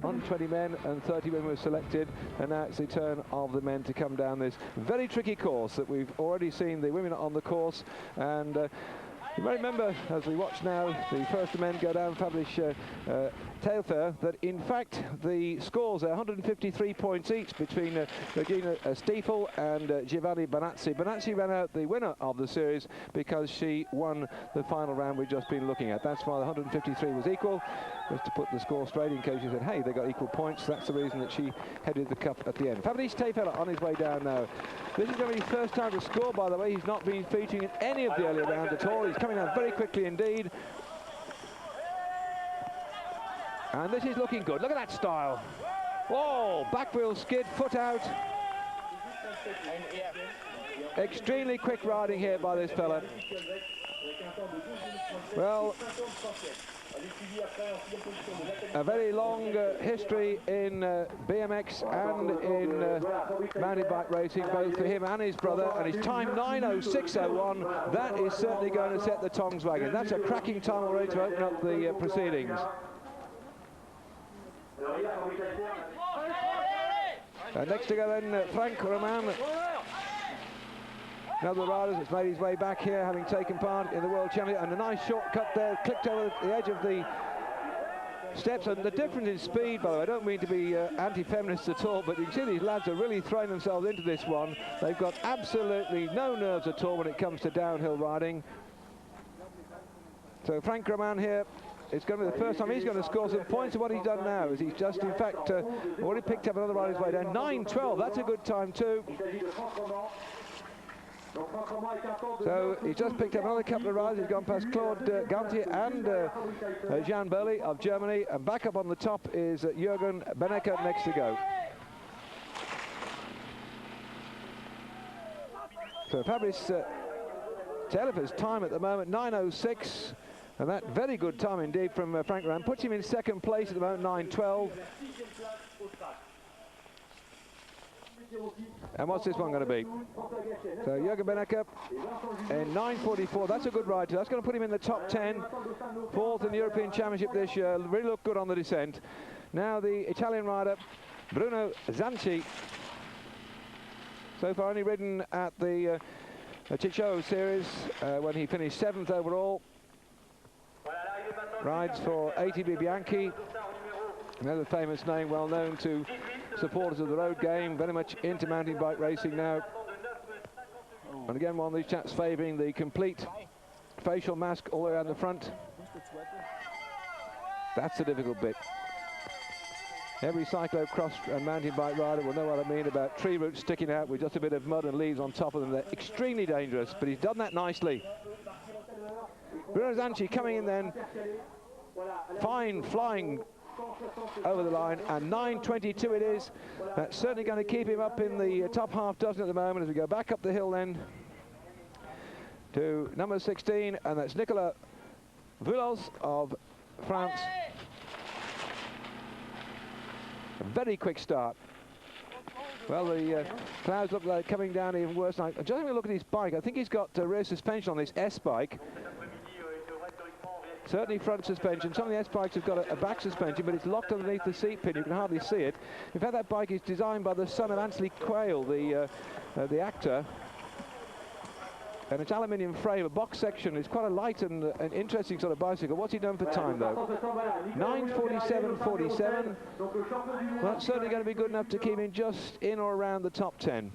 120 men and 30 women were selected, and now it's the turn of the men to come down this very tricky course that we've already seen the women on the course. And you may remember, as we watch now, the first men go down Fabrice Taillefer, that in fact the scores are 153 points each between Regina Stiefel and Giovanni Bonazzi. Bonazzi ran out the winner of the series because she won the final round we've just been looking at. That's why the 153 was equal, just to put the score straight in case you said, hey, they got equal points. That's the reason that she headed the cup at the end. Fabrice Taillefer on his way down now. This is going to be his first time to score, by the way. He's not been featuring in any of the earlier rounds at all. He's coming down very quickly indeed. And this is looking good. Look at that style. Whoa, back wheel skid, foot out. Extremely quick riding here by this fella. Well, a very long history in BMX and in mountain bike racing, both for him and his brother, and his time 9:06.01. That is certainly going to set the tongs wagon. That's a cracking time already to open up the proceedings. Next to go then Frank Romain, another rider that's made his way back here, having taken part in the World Championship, and a nice shortcut there, clicked over the edge of the steps. And the difference in speed, by the way, I don't mean to be anti-feminist at all, but you can see these lads are really throwing themselves into this one. They've got absolutely no nerves at all when it comes to downhill riding. So Frank Romain here, it's going to be the first time he's going to score some points. And what he's done now is he's just, in fact, already picked up another rider's way down. 9:12, that's a good time too. So he's just picked up another couple of riders. He's gone past Claude Gantier and Jan Burley of Germany. And back up on the top is Jürgen Benecke next to go. So Fabrice Taillefer's time at the moment, 9:06. And that very good time indeed from Frank Romain puts him in second place at the moment, 9:12. And what's this one going to be? So Jürgen Benecke in 9:44. That's a good ride too. That's going to put him in the top 10. Fourth in the European Championship this year. Really looked good on the descent. Now the Italian rider Bruno Zanchi. So far only ridden at the Ciccio series when he finished 7th overall. Rides for ATB Bianchi, another famous name, well known to supporters of the road game, very much into mountain bike racing now. And again, one of these chaps favouring the complete facial mask all the way around the front. That's the difficult bit. Every cyclo-cross and mountain bike rider will know what I mean about tree roots sticking out with just a bit of mud and leaves on top of them. They're extremely dangerous, but he's done that nicely. Bruno Zanchi coming in then, fine flying over the line, and 9:22 it is. That's certainly going to keep him up in the top half dozen at the moment as we go back up the hill then to number 16, and that's Nicolas Voulos of France. A very quick start. Well, the clouds look like coming down even worse. Now, just having a look at his bike, I think he's got rear suspension on this S bike. Certainly front suspension. Some of the S bikes have got a back suspension, but it's locked underneath the seat pin. You can hardly see it. In fact, that bike is designed by the son of Ansley Quayle, the actor. And it's aluminium frame, a box section. It's quite a light and an interesting sort of bicycle. What's he done for time, though? 9:47.47. Well, that's certainly going to be good enough to keep him just in or around the top 10.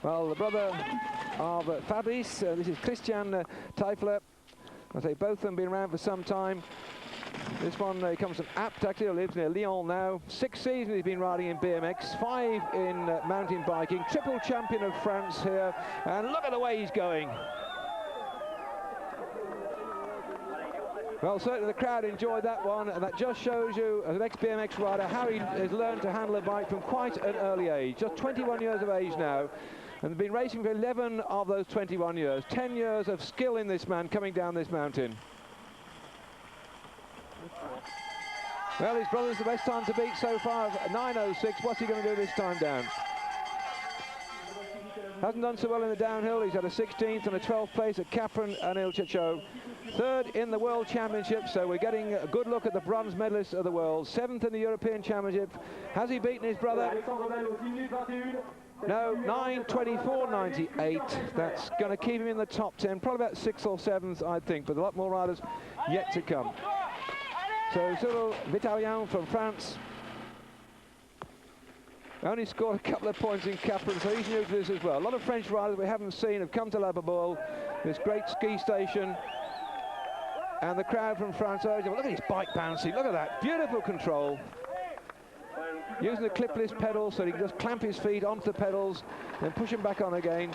Well, the brother of Fabrice, this is Christian Taillefer. I say both of them been around for some time. This one comes from Apt, actually, lives near Lyon now. 6 seasons he's been riding in BMX, 5 in mountain biking, triple champion of France here, and look at the way he's going. Well, certainly the crowd enjoyed that one, and that just shows you, as an ex-BMX rider, how he has learned to handle a bike from quite an early age. Just 21 years of age now. And been racing for 11 of those 21 years. 10 years of skill in this man coming down this mountain. Well, his brother's the best time to beat so far, 9:06. What's he going to do this time down? Hasn't done so well in the downhill. He's had a 16th and a 12th place at Capron and Il Ciccio. third in the World Championship, so we're getting a good look at the bronze medalist of the world. 7th in the European Championship. Has he beaten his brother? No, 9:24.98. That's going to keep him in the top 10, probably about 6th or 7th, I think, but a lot more riders yet to come. So Cyril Vitalien from France only scored a couple of points in Capron, so he's new to this as well. A lot of French riders we haven't seen have come to La Bourboule, this great ski station. And the crowd from France urging, well, look at his bike bouncing, look at that, beautiful control. Using the clipless pedals so he can just clamp his feet onto the pedals, then push them back on again.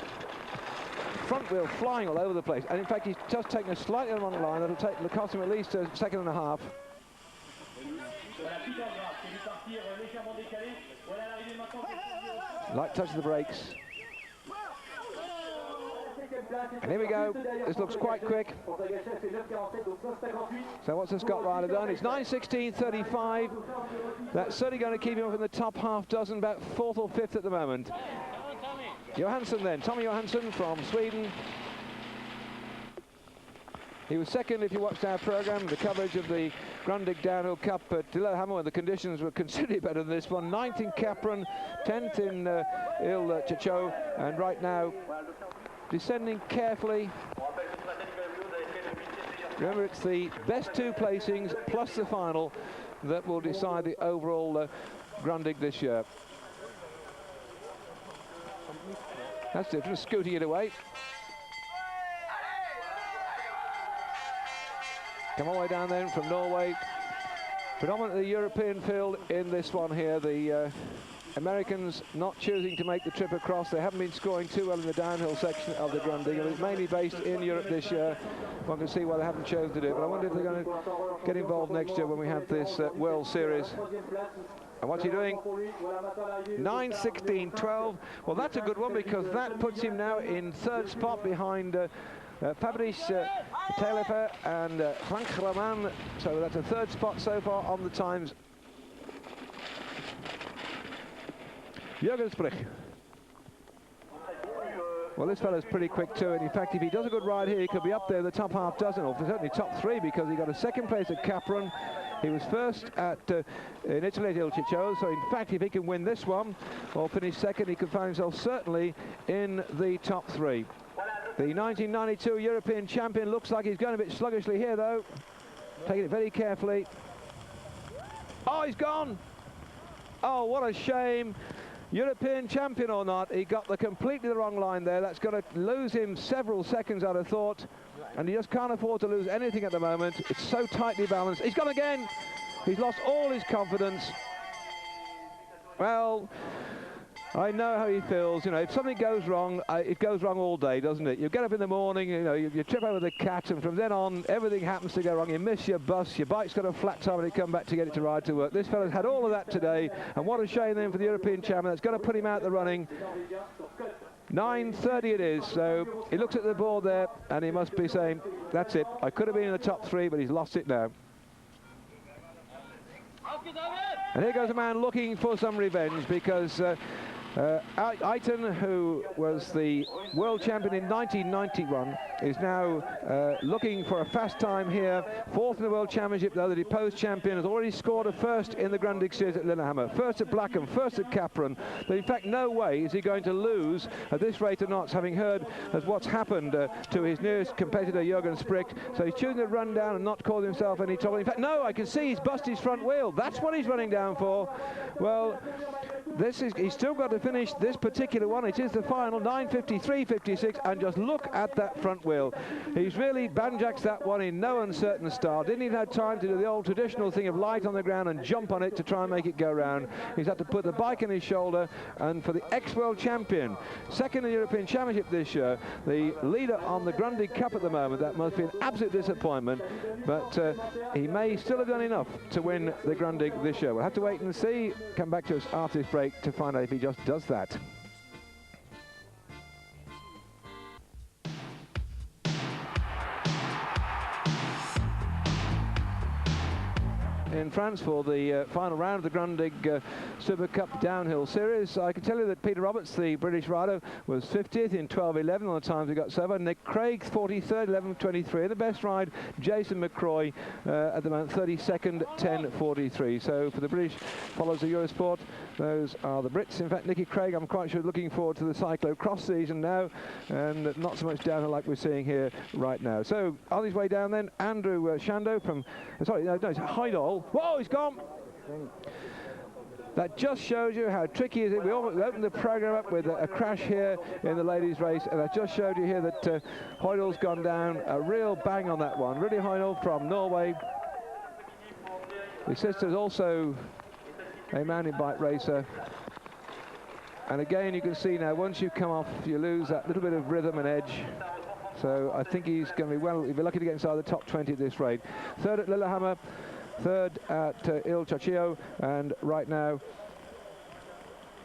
Front wheel flying all over the place. And in fact, he's just taken a slightly wrong line that'll cost him at least a second and a half. Light touch of the brakes. And here we go. This looks quite quick. So what's the Scott rider done? It's 9:16.35. That's certainly going to keep him up in the top half dozen, about 4th or 5th at the moment. Johansson then, Tommy Johansson from Sweden. He was second, if you watched our programme, the coverage of the Grundig Downhill Cup at Lillehammer, when the conditions were considerably better than this one. 9th in Capron, 10th in Il-Chachot, and right now descending carefully. Remember, it's the best 2 placings plus the final that will decide the overall Grundig this year. That's different, scooting it away. Come all the way down then from Norway. Predominantly European field in this one here. The Americans not choosing to make the trip across. They haven't been scoring too well in the downhill section of the Grundig, and it's mainly based in Europe this year. One can see why they haven't chosen to do it, but I wonder if they're going to get involved next year when we have this World Series. And what's he doing? 9:16.12. Well, that's a good one, because that puts him now in 3rd spot behind Fabrice Taillefer and Frank Raman. So that's a 3rd spot so far on the times. Jürgen Sprich. Well, this fellow's pretty quick too, and in fact, if he does a good ride here, he could be up there in the top half dozen, or certainly top 3, because he got a 2nd place at Capron. He was 1st at in Italy at Il-Chachot, so in fact, if he can win this one or finish 2nd, he could find himself certainly in the top 3. The 1992 European champion looks like he's going a bit sluggishly here, though. Taking it very carefully. Oh, he's gone! Oh, what a shame. European champion or not, he got completely the wrong line there. That's going to lose him several seconds, I'd have thought. And he just can't afford to lose anything at the moment. It's so tightly balanced. He's gone again. He's lost all his confidence. Well, I know how he feels. You know, if something goes wrong, it goes wrong all day, doesn't it? You get up in the morning, you know, you trip over the cat, and from then on, everything happens to go wrong. You miss your bus, your bike's got a flat tire, and you come back to get it to ride to work. This fellow's had all of that today, and what a shame then for the European champion. That's going to put him out the running. 9:30 it is, so he looks at the board there, and he must be saying, that's it. I could have been in the top 3, but he's lost it now. And here goes a man looking for some revenge, because Ayton, who was the world champion in 1991, is now looking for a fast time here. 4th in the World Championship, though. The deposed champion has already scored a 1st in the Grundig Series at Lillehammer, 1st at Blackham, 1st at Capron. But in fact, no way is he going to lose at this rate of knots, having heard as what's happened to his nearest competitor, Jürgen Sprich. So he's choosing to run down and not cause himself any trouble. In fact, no, I can see he's busted his front wheel. That's what he's running down for. Well, he's still got to finish this particular one. It is the final, 9:53.56, and just look at that front wheel. He's really banjaxed that one in no uncertain style. Didn't even have time to do the old traditional thing of light on the ground and jump on it to try and make it go round. He's had to put the bike on his shoulder, and for the ex-world champion, 2nd in the European Championship this year, the leader on the Grundig Cup at the moment, that must be an absolute disappointment, but he may still have done enough to win the Grundig this year. We'll have to wait and see. Come back to us after this break to find out if he just does that. In France for the final round of the Grundig Super Cup Downhill Series. I can tell you that Peter Roberts, the British rider, was 50th in 12:11 on the times we got so far. Nick Craig, 43rd, 11:23. And the best ride, Jason McCroy, at the moment, 32nd, 10:43. So for the British followers of Eurosport, those are the Brits. In fact, Nicky Craig, I'm quite sure, looking forward to the cyclo-cross season now, and not so much downhill like we're seeing here right now. So on his way down then, Andrew Shando from, sorry, no, it's Heidel. Whoa, he's gone! That just shows you how tricky it is. We opened the program up with a crash here in the ladies' race, and that just showed you here that Heidel's gone down. A real bang on that one. Really Heidel from Norway. His sister's also a mountain bike racer. And again, you can see now, once you come off, you lose that little bit of rhythm and edge. So I think he's going to be well, he'll be lucky to get inside the top 20 at this rate. Third at Lillehammer, third at Il Chachio, and right now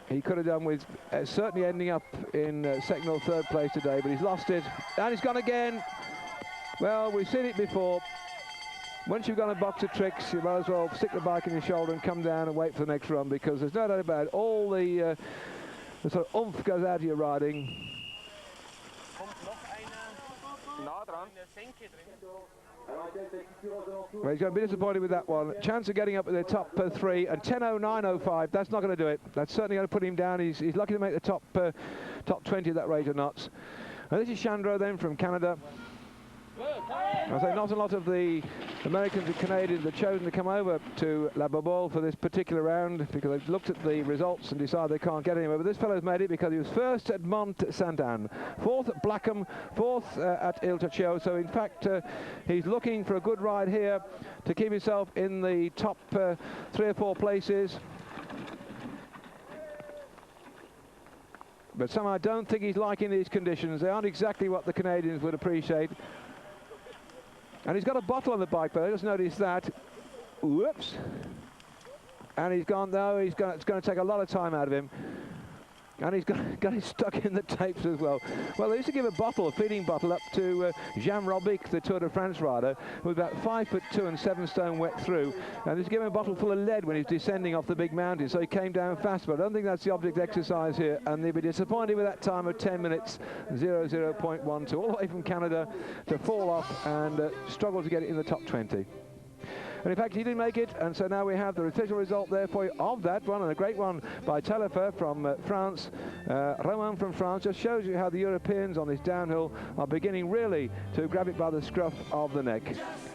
he could have done with certainly ending up in second or third place today, but he's lost it, and he's gone again. Well, we've seen it before. Once you've gone a box of tricks, you might as well stick the bike in your shoulder and come down and wait for the next run, because there's no doubt about it, all the sort of oomph goes out of your riding. Well, he's going to be disappointed with that one. Chance of getting up at the top 3, and 10:09.05. That's not going to do it. That's certainly going to put him down. He's lucky to make the top 20 at that rate of knots. And this is Chandro then from Canada. I say not a lot of the Americans and Canadians have chosen to come over to La Bourboule for this particular round because they've looked at the results and decided they can't get anywhere. But this fellow's made it because he was first at Mont Saint-Anne, fourth at Blackham, fourth at Il Chachio. So in fact, he's looking for a good ride here to keep himself in the top 3 or 4 places. But somehow I don't think he's liking these conditions. They aren't exactly what the Canadians would appreciate. And he's got a bottle on the bike, but I just noticed that. Whoops. And he's gone, though. It's going to take a lot of time out of him. And he's got it stuck in the tapes as well. Well, they used to give a feeding bottle up to Jean Robic, the Tour de France rider, who was about 5'2" and 7 stone wet through. And they used to give him a bottle full of lead when he was descending off the big mountain, so he came down fast. But I don't think that's the object exercise here. And they'd be disappointed with that time of 10 minutes, 00.12, all the way from Canada to fall off and struggle to get it in the top 20. And in fact, he didn't make it, and so now we have the official result there for you of that one, and a great one by Telefer from France. Romain from France just shows you how the Europeans on this downhill are beginning really to grab it by the scruff of the neck.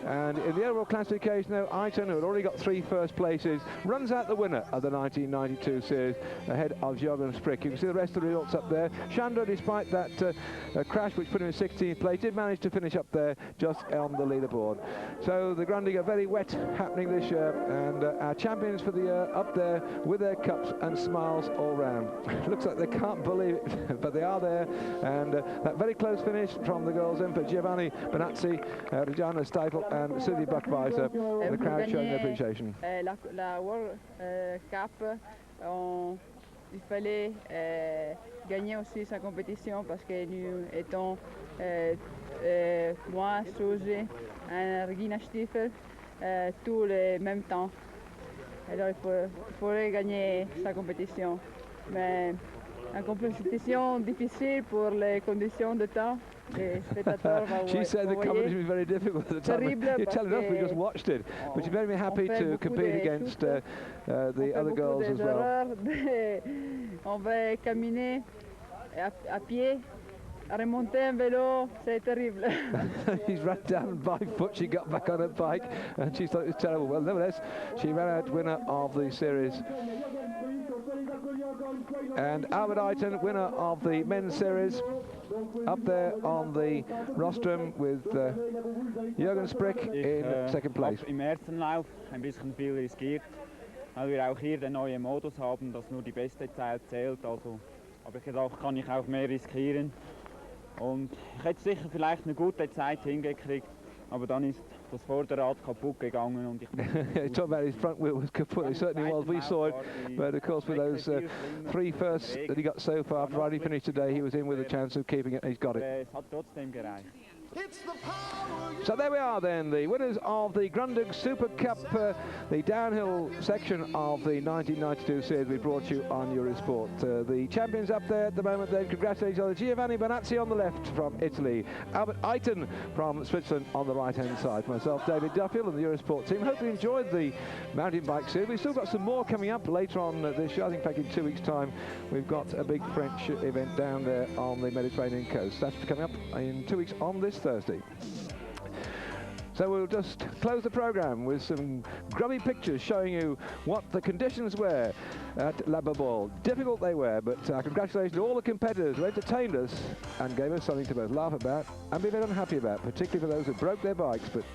And in the overall classification, though, Eitan, who had already got 3 first places, runs out the winner of the 1992 series ahead of Jürgen Sprick. You can see the rest of the results up there. Chandra, despite that crash which put him in 16th place, did manage to finish up there just on the leaderboard. So the Grundig are very wet happening this year, and our champions for the year up there with their cups and smiles all round. Looks like they can't believe it, but they are there. And that very close finish from the girls in for Giovanni Benazzi, Regina Steitel and Susie Buchweiser, and the crowd showing their appreciation. La World Cup, il fallait gagner aussi sa compétition parce que nous étions moi, Susie et Regina Stiefel tous les mêmes temps. Alors il fallait gagner sa compétition. Mais une compétition difficile pour les conditions de temps. She said the competition was very difficult at the time. You're telling us, we just watched it. But you're very happy to compete against the other girls as well. On va caminer à pied. Remonter en vélo, c'est terrible. He's run down by foot, she got back on her bike, and she thought it was terrible. Well, nevertheless, she ran out winner of the series. And Albert Eitan, winner of the men's series, up there on the rostrum with Jürgen Sprick in second place. Im ersten Lauf ein bisschen viel riskiert, weil wir auch hier den neuen Modus haben, dass nur die beste Zeit zählt. Also habe ich gedacht, kann ich auch mehr riskieren. Und ich hätte sicher vielleicht eine gute Zeit hingekriegt, aber dann ist das Vorderrad kaputt gegangen und ich talk about his front wheel was kaput. It certainly was. We saw it, but of course with those 3 firsts that he got so far after he finished today, he was in with a chance of keeping it, and he's got it. Es hat trotzdem gereicht. So there we are then, the winners of the Grundig Super Cup, the downhill section of the 1992 series we brought you on Eurosport. The champions up there at the moment, then congratulate each other. Giovanni Bonazzi on the left from Italy, Albert Eitan from Switzerland on the right hand side, myself David Duffield and the Eurosport team. Hope you enjoyed the mountain bike series. We've still got some more coming up later on this year. I think in fact in 2 weeks time we've got a big French event down there on the Mediterranean coast. That's coming up in 2 weeks on this Thursday. So we'll just close the programme with some grubby pictures showing you what the conditions were at La Bourboule. Difficult they were, but congratulations to all the competitors who entertained us and gave us something to both laugh about and be very unhappy about, particularly for those who broke their bikes. But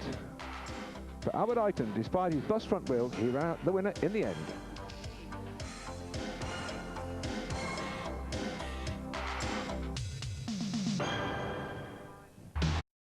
for Albert Eitan, despite his bus front wheels, he ran out the winner in the end.